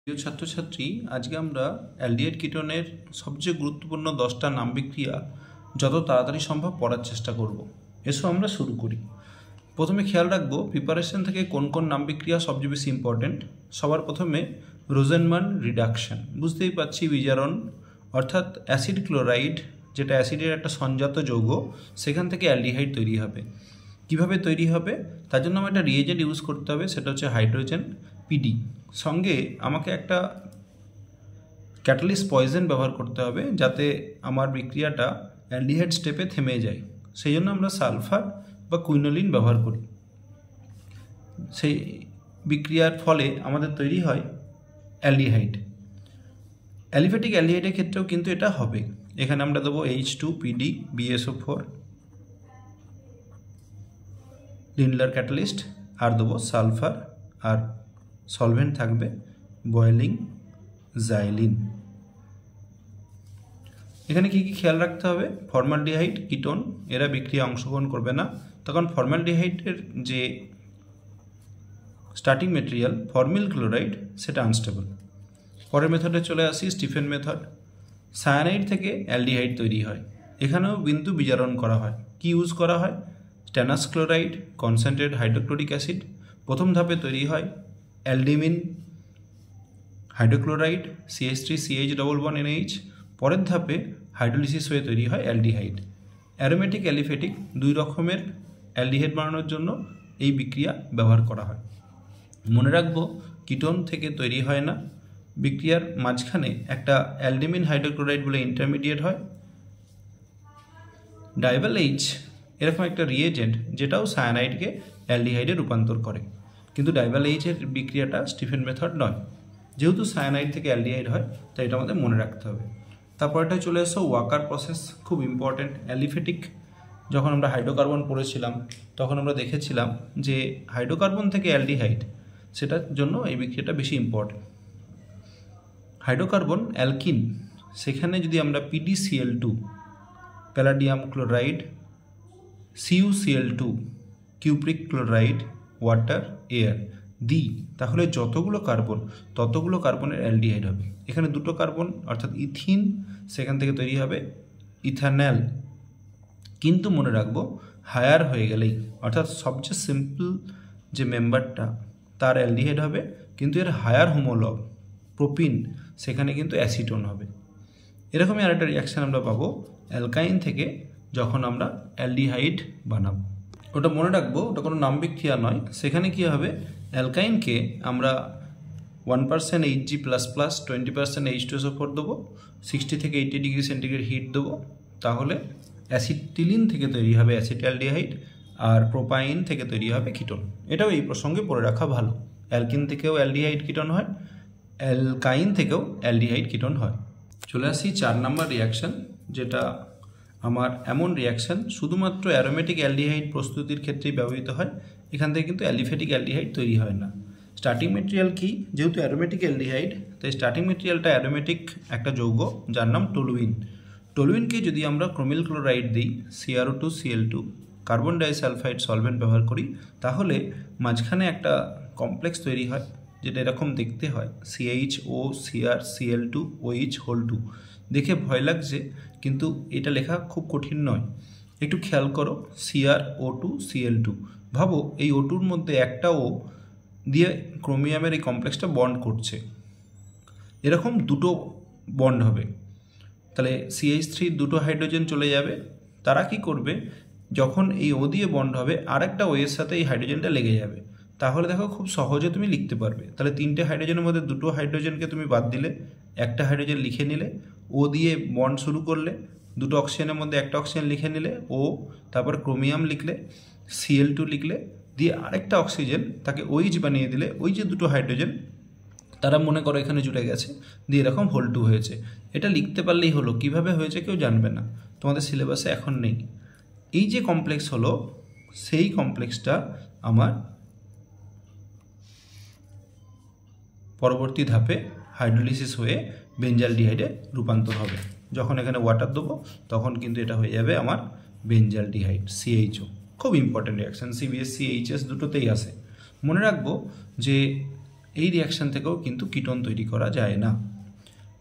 প্রিয় ছাত্রছাত্রী, আজকে আমরা অ্যালডিহাইড কিটোনের সবচেয়ে গুরুত্বপূর্ণ 10টা নাম্বিক ক্রিয়া যত তাড়াতাড়ি সম্ভব পড়ার চেষ্টা করব। এসো আমরা শুরু করি। প্রথমে খেয়াল রাখবো প্রিপারেশন থেকে কোন কোন নাম্বিক ক্রিয়া সবচেয়ে বেশি ইম্পর্টেন্ট। সবার প্রথমে রোজেনমান রিডাকশন, বুঝতেই পারছি বিজারণ অর্থাৎ অ্যাসিড ক্লোরাইড, যেটা অ্যাসিডের একটা সংজাত যৌগ, সেখান থেকে অ্যালডিহাইড তৈরি হবে। কিভাবে তৈরি হবে তার জন্য আমার একটা রিয়েজেন্ট ইউজ করতে হবে, সেটা হচ্ছে হাইড্রোজেন পিডি। সঙ্গে আমাকে একটা ক্যাটালিস্ট পয়জন ব্যবহার করতে হবে যাতে আমার বিক্রিয়াটা অ্যালডিহাইড স্টেপে থেমে যায়। সেই জন্য আমরা সালফার বা কুইনোলিন ব্যবহার করি। সেই বিক্রিয়ার ফলে আমাদের তৈরি হয় অ্যালডিহাইড। অ্যালিফ্যাটিক অ্যালডিহাইডের ক্ষেত্রেও কিন্তু এটা হবে। এখানে আমরা দেবো H2PD BSO4 লিন্ডলার ক্যাটালিস্ট, আর দেবো সালফার, আর সলভেন্ট থাকবে বয়েলিং জাইলিন। এখানে কি কি খেয়াল রাখতে হবে? ফর্মালডিহাইড, কিটোন এরা বিক্রিয়া অংশগ্রহণ করবে না, তখন ফর্মালডিহাইডের যে স্টার্টিং মেটেরিয়াল ফর্মিল ক্লোরাইড সেটা আনস্টেবল। পরের মেথডে চলে আসি, স্টিফেন মেথড। সায়ানাইড থেকে অ্যালডিহাইড তৈরি হয়। এখানেও বিন্দু বিজারণ করা হয়। কি ইউজ করা হয়? Stannous chloride, concentrate hydrochloric acid. প্রথম ধাপে তৈরি হয় aldimine hydrochloride CH3CH double bond NH। পরের ধাপে হাইড্রোলিসিস হয়ে তৈরি হয় অ্যালডিহাইড। অ্যারোমেটিক অ্যালিফেটিক, দুই রকমের অ্যালডিহাইড বানানোর জন্য এই বিক্রিয়া ব্যবহার করা হয়। মনে রাখবো কিটোন থেকে তৈরি হয় না, বিক্রিয়ার মাঝখানে একটা অ্যালডিমিন হাইড্রোক্লোরাইড বলে ইন্টারমিডিয়েট হয়। ডাইভাল H এরকম একটা রিয়েজেন্ট যেটাও সায়ানাইডকে অ্যালডিহাইডে রূপান্তর করে, কিন্তু ডাইভাল H-এর বিক্রিয়াটা স্টিফেন মেথড নয়। যেহেতু সায়ানাইড থেকে অ্যালডিহাইড হয় তাই এটা আমাদের মনে রাখতে হবে। তারপরটা চলে এসো ওয়াকার প্রসেস, খুব ইম্পর্টেন্ট। অ্যালিফেটিক যখন আমরা হাইড্রোকার্বন পড়েছিলাম তখন আমরা দেখেছিলাম যে হাইড্রোকার্বন থেকে অ্যালডিহাইড, সেটার জন্য এই বিক্রিয়াটা বেশি ইম্পর্টেন্ট। হাইড্রোকার্বন অ্যালকিন, সেখানে যদি আমরা PdCl2 palladium chloride, CuCl2 cupric chloride, water, air দিই, তাহলে যতগুলো কার্বন ততগুলো কার্বনের অ্যালডিহাইড হবে। এখানে দুটো কার্বন অর্থাৎ ইথিন, সেখান থেকে তৈরি হবে ইথানল। কিন্তু মনে রাখবো হায়ার হয়ে গেলেই, অর্থাৎ সবচেয়ে সিম্পল যে মেম্বারটা তার অ্যালডিহাইড হবে, কিন্তু এর হায়ার হোমোলগ প্রোপিন সেখানে কিন্তু অ্যাসিটোন হবে। এরকমই আরেকটা রিয়াকশান আমরা পাবো অ্যালকাইন থেকে যখন আমরা অ্যালডিহাইড বানাবো। ওটা মনে রাখবো, ওটা কোনো নাম্বিক ক্রিয়া নয়। সেখানে কী হবে, অ্যালকাইনকে আমরা 1% Hg++ 20% H2SO4 দেবো, 60 থেকে 80 ডিগ্রি সেন্টিগ্রেড হিট দেবো, তাহলে অ্যাসিটিলিন থেকে তৈরি হবে অ্যাসিটালডিহাইড, আর প্রোপাইন থেকে তৈরি হবে কিটোন। এটাও এই প্রসঙ্গে পড়ে রাখা ভালো। অ্যালকিন থেকেও অ্যালডিহাইড কিটোন হয়, অ্যালকাইন থেকেও অ্যালডিহাইড কিটোন হয়। চলে আসি 4 নম্বর রিয়াকশান, যেটা আমার এমন রিয়াকশান শুধুমাত্র অ্যারোমেটিক অ্যালডিহাইড প্রস্তুতির ক্ষেত্রেই ব্যবহৃত হয়। এখান থেকে কিন্তু অ্যালিফেটিক অ্যালডিহাইড তৈরি হয় না। স্টার্টিং মেটেরিয়াল কি? যেহেতু অ্যারোমেটিক অ্যালডিহাইড তাই স্টার্টিং মেটেরিয়ালটা অ্যারোমেটিক একটা যৌগ যার নাম টলুইন। টলুইনকে যদি আমরা ক্রোমিল ক্লোরাইড দিই, CrO2Cl2 কার্বন ডাইসালফাইড সলভেন্ট ব্যবহার করি, তাহলে মাঝখানে একটা কমপ্লেক্স তৈরি হয় যেটা এরকম দেখতে হয়, CHO CrCl2OH2। দেখে ভয় লাগছে, কিন্তু এটা লেখা খুব কঠিন নয়। একটু খেয়াল করো, CrO2Cl2, ভাবো এই O2-র মধ্যে একটা O দিয়ে ক্রোমিয়ামের এই কমপ্লেক্সটা বন্ড করছে, এরকম দুটো বন্ড হবে, তাহলে CH3 দুটো হাইড্রোজেন চলে যাবে। তারা কি করবে, যখন এই O দিয়ে বন্ড হবে আরেকটা O এর সাথে এই হাইড্রোজেনটা লেগে যাবে, তাহলে দেখো খুব সহজে তুমি লিখতে পারবে। তাহলে 3টে হাইড্রোজেনের মধ্যে দুটো হাইড্রোজেনকে তুমি বাদ দিলে, একটা হাইড্রোজেন লিখে নিলে, O দিয়ে বন্ড শুরু করলে, দুটো অক্সিজেনের মধ্যে একটা অক্সিজেন লিখে নিলে O, তারপর ক্রোমিয়াম লিখলে, Cl2 লিখলে, দিয়ে আরেকটা অক্সিজেন তাকে OH বানিয়ে দিলে, ওই যে দুটো হাইড্রোজেন তারা মনে করো এখানে জুড়ে গেছে, দিয়ে এরকম হোল2 হয়েছে। এটা লিখতে পারলেই হলো, কিভাবে হয়েছে কেউ জানবে না, তোমাদের সিলেবাসে এখন নেই। এই যে কমপ্লেক্স হলো, সেই কমপ্লেক্সটা আমার পরবর্তী ধাপে হাইড্রোলিসিস হয়ে বেঞ্জালডিহাইডে রূপান্তর হবে। যখন এখানে ওয়াটার দেবো তখন কিন্তু এটা হয়ে যাবে আমার বেঞ্জালডিহাইড, CHO। খুব ইম্পর্টেন্ট রিয়াকশান, CBSE HS দুটোতেই আসে। মনে রাখবো যে এই রিয়াকশান থেকেও কিন্তু কিটোন তৈরি করা যায় না।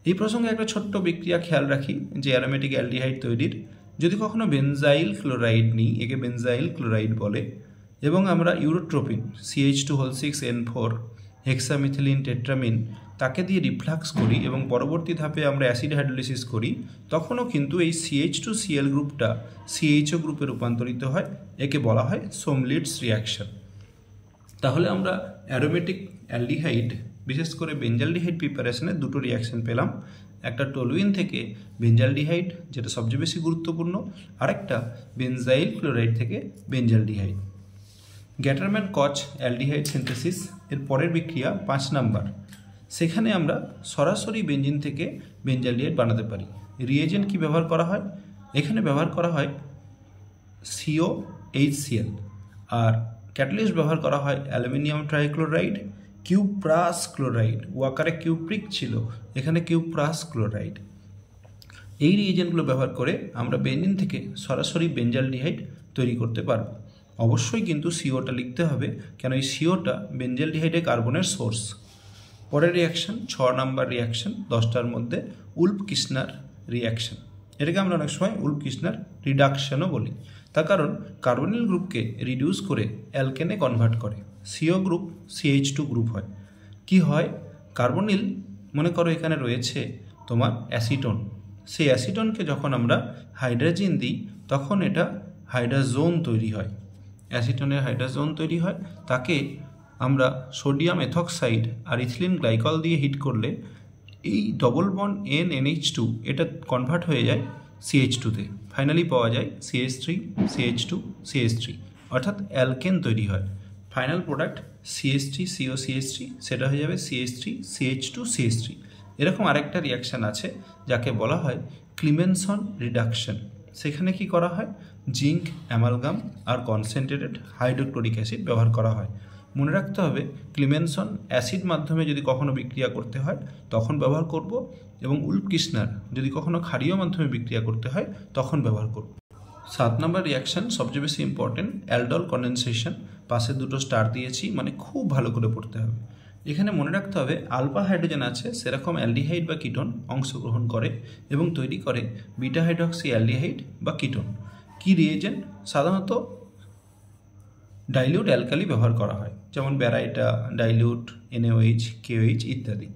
এই প্রসঙ্গে একটা ছোট্ট বিক্রিয়া খেয়াল রাখি যে অ্যারোমেটিক অ্যালডিহাইড তৈরির যদি কখনো বেনজাইল ক্লোরাইড নিই, একে বেনজাইল ক্লোরাইড বলে, এবং আমরা ইউরোট্রোপিন CH2(6N4) হেক্সামিথিলিন টেট্রামিন তাকে দিয়ে রিফ্লাক্স করি এবং পরবর্তী ধাপে আমরা অ্যাসিড হাইড্রোলিসিস করি, তখনও কিন্তু এই CH2Cl গ্রুপটা CHO গ্রুপে রূপান্তরিত হয়। একে বলা হয় সোমলিটস রিয়াকশন। তাহলে আমরা অ্যারোমেটিক অ্যালডিহাইড বিশেষ করে বেঞ্জালডিহাইড প্রিপারেশনের দুটো রিয়াকশন পেলাম, একটা টলুইন থেকে বেঞ্জালডিহাইড যেটা সবচেয়ে বেশি গুরুত্বপূর্ণ, আরেকটা বেনজাইল ক্লোরাইড থেকে বেঞ্জালডিহাইড। গ্যাটারম্যান কচ অ্যালডিহাইড সিনথেসিস এর পরের বিক্রিয়া 5 নাম্বার। সেখানে আমরা সরাসরি বেঞ্জিন থেকে বেঞ্জালডিহাইড বানাতে পারি। রিয়েজেন্ট কি ব্যবহার করা হয়? এখানে ব্যবহার করা হয় COHCl, আর ক্যাটালিস্ট ব্যবহার করা হয় অ্যালুমিনিয়াম ট্রাইক্লোরাইড, কিউপ্রাস ক্লোরাইড, ওয়াকারে কিউপ্রিক ছিল, এখানে কিউপ্রাস ক্লোরাইড। এই রিয়েজেন্টগুলো ব্যবহার করে আমরা বেঞ্জিন থেকে সরাসরি বেঞ্জালডিহাইড তৈরি করতে পারব। অবশ্যই কিন্তু সিওটা লিখতে হবে, কেন এই সিওটা বেঞ্জালডিহাইডে কার্বনের সোর্স। পরের রিয়াকশন 6 নাম্বার রিয়াকশন 10টার মধ্যে উল্ফ-কিসনার রিয়াকশন। এটাকে আমরা অনেক সময় উল্ফ-কিসনার রিডাকশনও বলি, তার কারণ কার্বনিল গ্রুপকে রিডিউস করে অ্যালকেনে কনভার্ট করে। সিও গ্রুপ CH2 গ্রুপ হয়। কি হয়? কার্বনিল মনে করো এখানে রয়েছে তোমার অ্যাসিটোন, সেই অ্যাসিটোনকে যখন আমরা হাইড্রোজেন দিই তখন এটা হাইড্রোজোন তৈরি হয়, অ্যাসিটোনের হাইড্রোজোন তৈরি হয়। তাকে আমরা সোডিয়াম এথক্সাইড আর ইথিলিন গ্লাইকল দিয়ে হিট করলে এই ডবল বন্ড NNH2 এটা কনভার্ট হয়ে যায় CH2-তে, ফাইনালি পাওয়া যায় CH3CH2CH3, অর্থাৎ অ্যালকেন তৈরি হয়। ফাইনাল প্রোডাক্ট CH3COCH3 সেটা হয়ে যাবে CH3CH2CH3। এরকম আরেকটা রিয়াকশান আছে যাকে বলা হয় ক্লিমেনসন রিডাকশন। সেখানে কি করা হয়? জিঙ্ক, অ্যামালগাম আর কনসেন্ট্রেটেড হাইড্রোক্লোরিক অ্যাসিড ব্যবহার করা হয়। মনে রাখতে হবে ক্লিমেনসন অ্যাসিড মাধ্যমে যদি কখনো বিক্রিয়া করতে হয় তখন ব্যবহার করব, এবং উল্ফ-কিসনার যদি কখনো ক্ষারীয় মাধ্যমে বিক্রিয়া করতে হয় তখন ব্যবহার করব। 7 নম্বর রিয়াকশান সবচেয়ে বেশি ইম্পর্টেন্ট, অ্যালডল কন্ডেনসেশন। পাশে দুটো স্টার দিয়েছি, মানে খুব ভালো করে পড়তে হবে। এখানে মনে রাখতে হবে আলফা হাইড্রোজেন আছে, সেরকম অ্যালডিহাইড বা কিটোন অংশগ্রহণ করে এবং তৈরি করে বিটা হাইড্রক্সি অ্যালডিহাইড বা কিটোন। কি রিয়েজেন্ট? সাধারণত ডাইলিউট অ্যালকালি ব্যবহার করা হয়, যেমন ব্যারাইটা, ডাইলিউট, NaOH, KOH ইত্যাদি।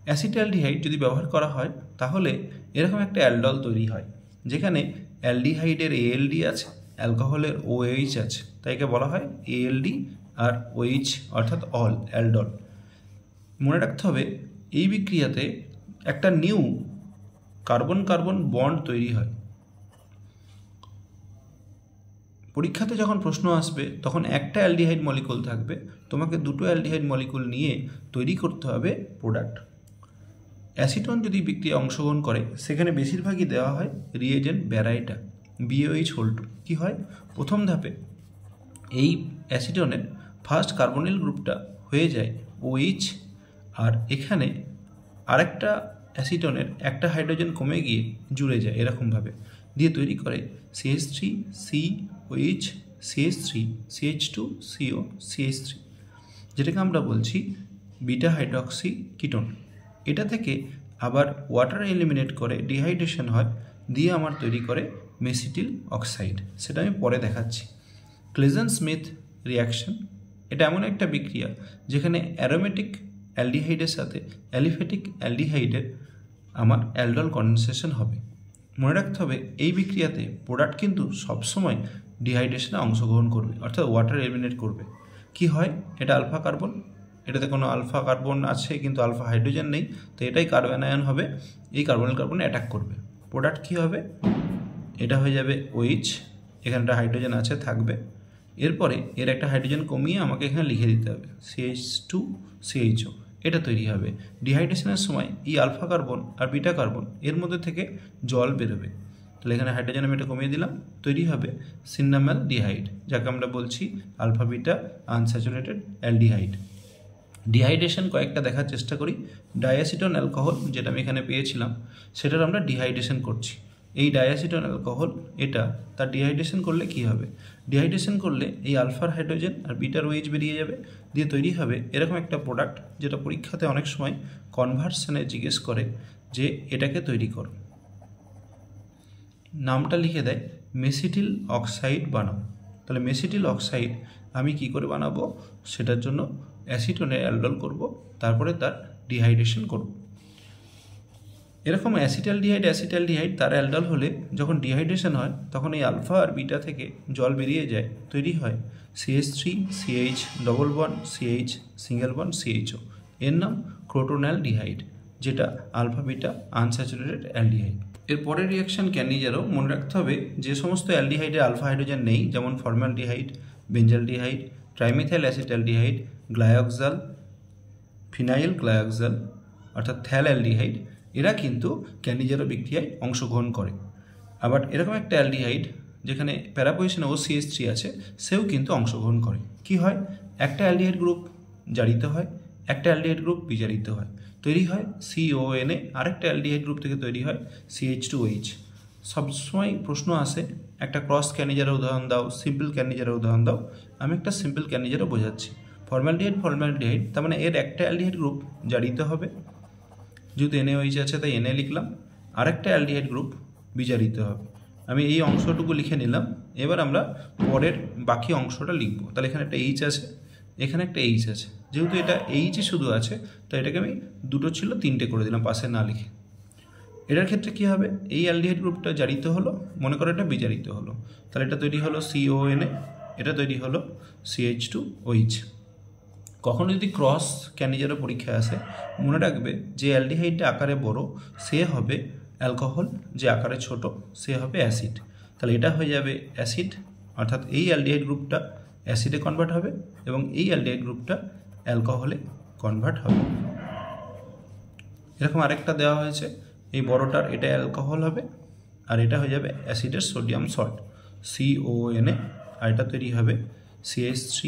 অ্যাসিটালডিহাইড যদি ব্যবহার করা হয় তাহলে এরকম একটা অ্যালডল তৈরি হয়, যেখানে অ্যালডিহাইডের ALD আছে, অ্যালকোহলের OH আছে, তাই একে বলা হয় ALD আর OH অর্থাৎ অল অ্যালডল। মনে রাখতে হবে এই বিক্রিয়াতে একটা নিউ কার্বন কার্বন বন্ড তৈরি হয়। পরীক্ষাতে যখন প্রশ্ন আসবে তখন একটা অ্যালডিহাইড মলিকুল থাকবে, তোমাকে দুটো অ্যালডিহাইড মলিকুল নিয়ে তৈরি করতে হবে প্রোডাক্ট। অ্যাসিটোন যদি বিক্রিয়া অংশগ্রহণ করে সেখানে বেশিরভাগই দেওয়া হয় রিয়েজেন্ট ব্যারাইটা, BOH2। কী হয়? প্রথম ধাপে এই অ্যাসিটোনের ফার্স্ট কার্বনিল গ্রুপটা হয়ে যায় OH, আর এখানে আরেকটা অ্যাসিটোনের একটা হাইড্রোজেন কমে গিয়ে জুড়ে যায় এরকমভাবে, দিয়ে তৈরি করে CH3COH CH3 CH2 CO CH3, যেটাকে আমরা বলছি বিটা হাইড্রক্সি কিটোন। এটা থেকে আবার ওয়াটার এলিমিনেট করে ডিহাইড্রেশন হয়, দিয়ে আমার তৈরি করে মেসিটিল অক্সাইড। সেটা আমি পরে দেখাচ্ছি। ক্লেজেন-স্মিথ রিয়াকশন, এটা এমন একটা বিক্রিয়া যেখানে অ্যারোমেটিক অ্যালডিহাইডের সাথে অ্যালিফেটিক অ্যালডিহাইডের আমার অ্যালডল কন্ডেনসেশন হবে। মনে রাখতে হবে এই বিক্রিয়াতে প্রোডাক্ট কিন্তু সবসময় ডিহাইড্রেশনে অংশগ্রহণ করবে, অর্থাৎ ওয়াটার এলিমিনেট করবে। কি হয়? এটা আলফা কার্বন, এটাতে কোনো আলফা কার্বন আছে কিন্তু আলফা হাইড্রোজেন নেই, তো এটাই কার্বন আয়ন হবে, এই কার্বনিল কার্বনে অ্যাটাক করবে। প্রোডাক্ট কী হবে? এটা হয়ে যাবে OH, এখানে একটা হাইড্রোজেন আছে থাকবে, এরপরে এর একটা হাইড্রোজেন কমিয়ে আমাকে এখানে লিখে দিতে হবে CH2CHO, এটা তৈরি হবে। ডিহাইড্রেশনের সময় এই আলফা কার্বন আর বিটা কার্বন এর মধ্যে থেকে জল বেরোবে, তাহলে এখানে হাইড্রোজেন আমি এটা কমিয়ে দিলাম, তৈরি হবে সিন্নামাল ডিহাইড, যাকে আমরা বলছি alpha beta unsaturated aldehyde. Dehydration কয়েকটা দেখার চেষ্টা করি। ডাইঅ্যাসিটোন অ্যালকোহল যেটা আমি এখানে পেয়েছিলাম সেটার আমরা ডিহাইড্রেশন করছি। এই ডাইঅ্যাসিটোন অ্যালকোহল এটা তার ডিহাইড্রেশন করলে কি হবে, ডিহাইড্রেশন করলে এই আলফার হাইড্রোজেন আর বিটার ওএইচ বেরিয়ে যাবে, দিয়ে তৈরি হবে এরকম একটা প্রোডাক্ট যেটা পরীক্ষাতে অনেক সময় কনভার্সনে জিজ্ঞেস করে যে এটাকে তৈরি করো। নামটা লিখে দেয় মেসিটিল অক্সাইড বানাও। তাহলে মেসিটিল অক্সাইড আমি কি করে বানাবো, সেটার জন্য অ্যাসিটোনের অ্যালডল করব, তারপরে তার ডিহাইড্রেশন করব। এরকম অ্যাসিটালডিহাইড তার অ্যালডল হলে যখন ডিহাইড্রেশন হয় তখন এই আলফা আর বিটা থেকে জল বেরিয়ে যায়, তৈরি হয় CH3 CH double bond CH single bond CHO, এর নাম ক্রোটোনালডিহাইড, যেটা আলফা বিটা আনস্যাচুরেটেড অ্যালডিহাইড। এর পরের রিয়াকশন ক্যানিজারও মনে রাখতে হবে যে সমস্ত অ্যালডিহাইডে আলফা হাইড্রোজেন নেই, যেমন formaldehyde, benzaldehyde, trimethyl acetaldehyde, glyoxal, phenyl glyoxal অর্থাৎ থ্যালঅ্যালডিহাইড, এরা কিন্তু ক্যানিজারো বিক্রিয়ায় অংশগ্রহণ করে। আবার এরকম একটা অ্যালডিহাইড যেখানে প্যারাপজিশনে OCH3 আছে, সেও কিন্তু অংশগ্রহণ করে। কি হয়, একটা অ্যালডিহাইড গ্রুপ জারিত হয়, একটা অ্যালডিহাইড গ্রুপ বিজারিত হয়, তৈরি হয় CONA, আরেকটা অ্যালডিহাইড গ্রুপ থেকে তৈরি হয় CH2OH। সবসময় প্রশ্ন আসে একটা ক্রস ক্যানিজারের উদাহরণ দাও, সিম্পল ক্যানিজারের উদাহরণ দাও। আমি একটা সিম্পল ক্যানিজারও বোঝাচ্ছি। ফর্মালডিহাইড তার মানে এর একটা অ্যালডিহাইড গ্রুপ জারিত হবে, যেহেতু NaOH আছে তাই Na লিখলাম, আরেকটা অ্যালডিহাইড গ্রুপ বিজারিত হবে। আমি এই অংশটুকু লিখে নিলাম, এবার আমরা পরের বাকি অংশটা লিখব। তাহলে এখানে একটা H আছে, এখানে একটা H আছে, যেহেতু এটা H শুধু আছে তাই এটাকে আমি দুটো ছিল তিনটে করে দিলাম পাশে না লিখে। এটার ক্ষেত্রে কি হবে, এই অ্যালডিহাইড গ্রুপটা জারিত হলো, মনে করো এটা বিজারিত হলো, তাহলে এটা তৈরি হলো CONA, এটা তৈরি হলো CH2OH। কখনো যদি ক্রস ক্যানিজারের পরীক্ষা আসে, মনে রাখবে যে অ্যালডিহাইডটা আকারে বড় সে হবে অ্যালকোহল, যে আকারে ছোট সে হবে অ্যাসিড। তাহলে এটা হয়ে যাবে অ্যাসিড, অর্থাৎ এই অ্যালডিহাইড গ্রুপটা অ্যাসিডে কনভার্ট হবে এবং এই অ্যালডিহাইড গ্রুপটা অ্যালকোহলে কনভার্ট হবে। এরকম আরেকটা দেওয়া হয়েছে, এই বড়টার এটা অ্যালকোহল হবে আর এটা হয়ে যাবে অ্যাসিডের সোডিয়াম সল্ট CONA, আর এটা তৈরি হবে CH3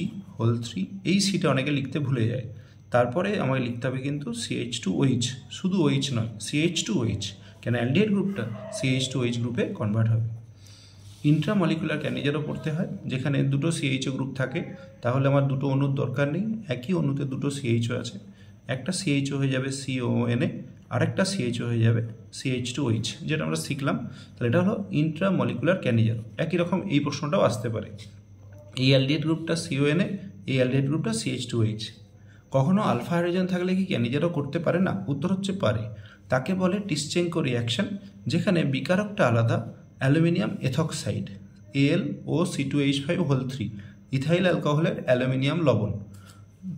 এই সিটা অনেকে লিখতে ভুলে যায়। তারপরে আমাকে লিখতে হবে কিন্তু CH2OH, শুধু OH নয় CH2OH, কেন অ্যালডিহাইড গ্রুপটা CH2OH গ্রুপে কনভার্ট হবে। ইন্ট্রামলিকুলার ক্যানিজারও পড়তে হয়, যেখানে দুটো CHO গ্রুপ থাকে, তাহলে আমার দুটো অণুর দরকার নেই, একই অণুতে দুটো CHO আছে, একটা CHO হয়ে যাবে CONA, আরেকটা CHO হয়ে যাবে CH2OH, যেটা আমরা শিখলাম। তাহলে এটা হলো ইন্ট্রামলিকুলার ক্যানিজার। একই রকম এই প্রশ্নটাও আসতে পারে, এই অ্যালডিহাইড গ্রুপটা CONA, এই অ্যালডিহাইড গ্রুপটা CH2OH। কখনো আলফা হাইড্রোজেন থাকলে কি ক্যানিজারও করতে পারে না? উত্তর হচ্ছে পারে। তাকে বলে টিসচেঙ্কো রিয়াকশন, যেখানে বিকারকটা আলাদা, অ্যালুমিনিয়াম এথক্সাইড AlOC2H5 ইথাইল অ্যালকোহলের অ্যালুমিনিয়াম লবণ,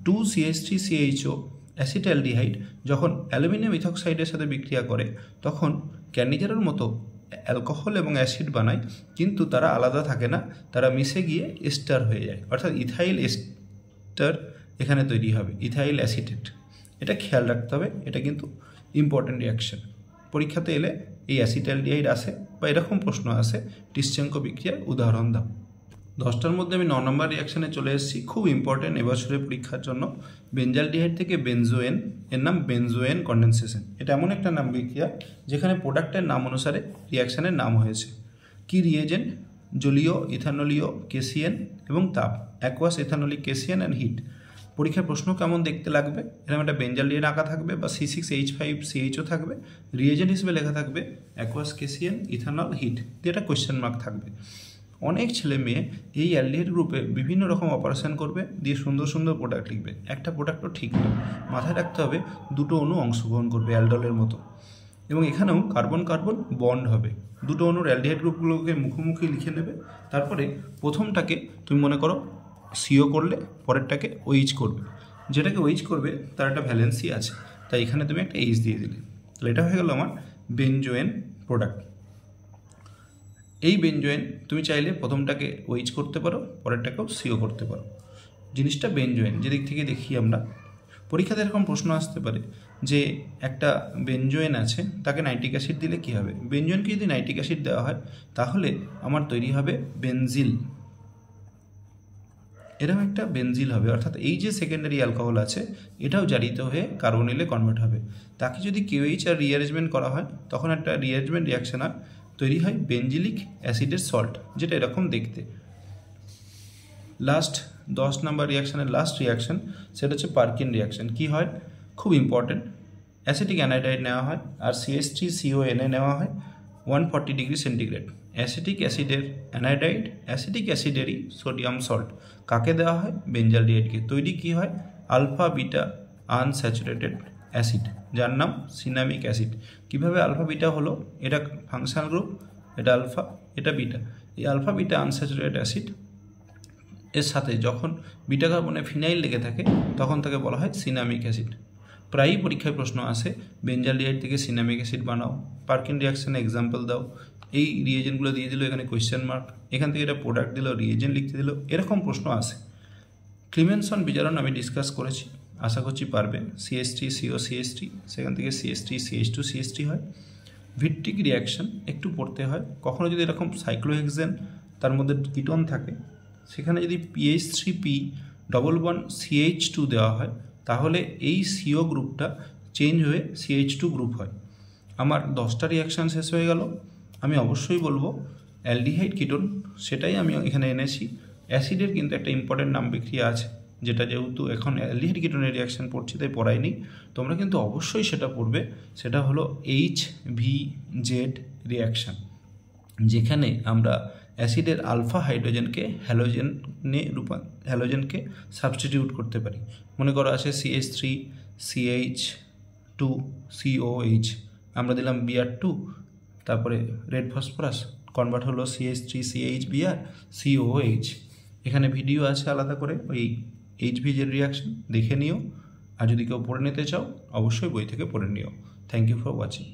2CH3CHO অ্যাসিটালডিহাইড যখন অ্যালুমিনিয়াম ইথক্সাইডের সাথে বিক্রিয়া করে তখন ক্যানিজারের মতো অ্যালকোহল এবং অ্যাসিড বানায়, কিন্তু তারা আলাদা থাকে না, তারা মিশে গিয়ে এস্টার হয়ে যায়, অর্থাৎ ইথাইল এস্টার এখানে তৈরি হবে, ইথাইল অ্যাসিটেট। এটা খেয়াল রাখতে হবে, এটা কিন্তু ইম্পর্টেন্ট রিয়াকশন। পরীক্ষাতে এলে এই অ্যাসিটালডিহাইড আসে বা এরকম প্রশ্ন আসে, টিসচেঙ্কো বিক্রিয়ার উদাহরণ দাও। 10টার মধ্যে আমি 9 নম্বর রিয়াকশানে চলে এসেছি, খুব ইম্পর্টেন্ট এবছরের পরীক্ষার জন্য। বেঞ্জালডিহাইড থেকে বেনজোয়েন, এর নাম বেনজোয়েন কন্ডেনসেশন। এটা এমন একটা নাম বিক্রিয়া যেখানে প্রোডাক্টের নাম অনুসারে রিয়াকশানের নাম হয়েছে। কি রিয়েজেন্ট? জলীয়, ইথানলীয়, কেসিয়ান এবং তাপ, অ্যাকোয়াস, ইথানলিক, কেসিয়ান অ্যান্ড হিট। পরীক্ষার প্রশ্ন কেমন দেখতে লাগবে, এরকম একটা বেঞ্জালডিহাইড আঁকা থাকবে বা C6H5CHO থাকবে, রিয়েজেন্ট হিসেবে লেখা থাকবে অ্যাকোয়াস, কেসিয়ান, ইথানল, হিট, দিয়ে একটা কোয়েশ্চেন মার্ক থাকবে। অনেক ছেলে মেয়ে এই অ্যালডিহাইড গ্রুপে বিভিন্ন রকম অপারেশন করবে, দিয়ে সুন্দর সুন্দর প্রোডাক্ট লিখবে, একটা প্রোডাক্টও ঠিক নয়। মাথায় রাখতে হবে দুটো অণু অংশগ্রহণ করবে অ্যালডলের মতো, এবং এখানেও কার্বন কার্বন বন্ড হবে। দুটো অণুর অ্যালডিহাইড গ্রুপগুলোকে মুখোমুখি লিখে নেবে, তারপরে প্রথমটাকে তুমি মনে করো CO করলে, পরেরটাকে OH করবে, যেটাকে OH করবে তার একটা ভ্যালেন্সি আছে, তাই এখানে তুমি একটা H দিয়ে দিলে। তাহলে এটা হয়ে গেল আমার বেনজোয়েন প্রোডাক্ট। এই বেনজোয়েন তুমি চাইলে প্রথমটাকে OH করতে পারো, পরেরটাকেও CO করতে পারো। জিনিসটা বেনজোয়েন যেদিক থেকে দেখি আমরা, পরীক্ষাতে এরকম প্রশ্ন আসতে পারে যে একটা বেনজোয়েন আছে, তাকে নাইট্রিক অ্যাসিড দিলে কী হবে? বেনজোয়েনকে যদি নাইট্রিক অ্যাসিড দেওয়া হয় তাহলে আমার তৈরি হবে বেনজিল, এরকম একটা বেনজিল হবে, অর্থাৎ এই যে সেকেন্ডারি অ্যালকোহল আছে এটাও জারিত হয়ে কার্বনিলে কনভার্ট হবে। তাকে যদি KOH আর রিঅ্যারেঞ্জমেন্ট করা হয় তখন একটা রিঅ্যারেঞ্জমেন্ট রিয়াকশন হয়, তৈরি হয় বেঞ্জিলিক অ্যাসিডের সল্ট, যেটা এরকম দেখতে। লাস্ট 10 নম্বর রিয়াকশানের লাস্ট রিয়াকশান, সেটা হচ্ছে পার্কিন রিয়াকশান। কি হয়, খুব ইম্পর্টেন্ট, অ্যাসিটিক অ্যানাইডাইড নেওয়া হয় আর CH3CONA নেওয়া হয় 140 ডিগ্রি সেন্টিগ্রেড। অ্যাসিটিক অ্যাসিডের অ্যানাইডাইড, অ্যাসিটিক অ্যাসিডেরই সোডিয়াম সল্ট কাকে দেওয়া হয়, বেঞ্জালডিহাইডকে। তৈরি কি হয়, আলফা বিটা আনস্যাচুরেটেড অ্যাসিড, যার নাম সিনামিক অ্যাসিড। কিভাবে আলফা বিটা হলো, এটা ফাংশনাল গ্রুপ, এটা আলফা, এটা বিটা। এই আলফা বিটা আনস্যাচুরেটেড অ্যাসিড এর সাথে যখন বিটা কার্বনে ফিনাইল লেগে থাকে তখন তাকে বলা হয় সিনামিক অ্যাসিড। প্রায়ই পরীক্ষায় প্রশ্ন আসে, বেঞ্জালডিহাইড থেকে সিনামিক অ্যাসিড বানাও, পার্কিন রিয়াকশানে এক্সাম্পল দাও। এই রিয়েজেন্টগুলো দিয়ে দিল, এখানে কোয়েশ্চেন মার্ক, এখান থেকে এটা প্রোডাক্ট দিল, রিয়েজেন্ট লিখতে দিল, এরকম প্রশ্ন আসে। ক্লিমেনসন বিজারণ আমি ডিসকাস করেছি, আশা করছি পারবে। CH3COCH3, সেখান থেকে CH3CH2CH3 হয়। ভিট্রিক রিয়াকশান একটু পড়তে হয়, কখনো যদি এরকম সাইক্লোহেক্সেন তার মধ্যে কিটোন থাকে, সেখানে যদি PH3P ডবল বন্ড CH2 দেওয়া হয়, তাহলে এই CO গ্রুপটা চেঞ্জ হয়ে CH2 গ্রুপ হয়। আমার 10টা রিয়াকশান শেষ হয়ে গেল। আমি অবশ্যই বলবো অ্যালডিহাইড কিটোন, সেটাই আমি এখানে এনেছি। অ্যাসিডের কিন্তু একটা ইম্পর্টেন্ট নাম বিক্রিয়া আছে, যেটা যেহেতু এখন অ্যালডিহাইড কিটোনের রিয়াকশান পড়ছি তাই পড়াইনি, তোমরা কিন্তু অবশ্যই সেটা পড়বে। সেটা হলো HVZ রিয়াকশান, যেখানে আমরা অ্যাসিডের আলফা হাইড্রোজেনকে হ্যালোজেনকে সাবস্টিটিউট করতে পারি। মনে করো আছে CH3CH2COH, আমরা দিলাম Br2, তারপরে রেড ফসফরাস কনভার্ট হলো CH3CHBr COOH। এখানে ভিডিও আছে আলাদা করে ওই HVZ রিয়াকশান, দেখে নিও। আর যদি কেউ পড়ে নিতে চাও অবশ্যই বই থেকে পড়ে নিও। Thank you for watching.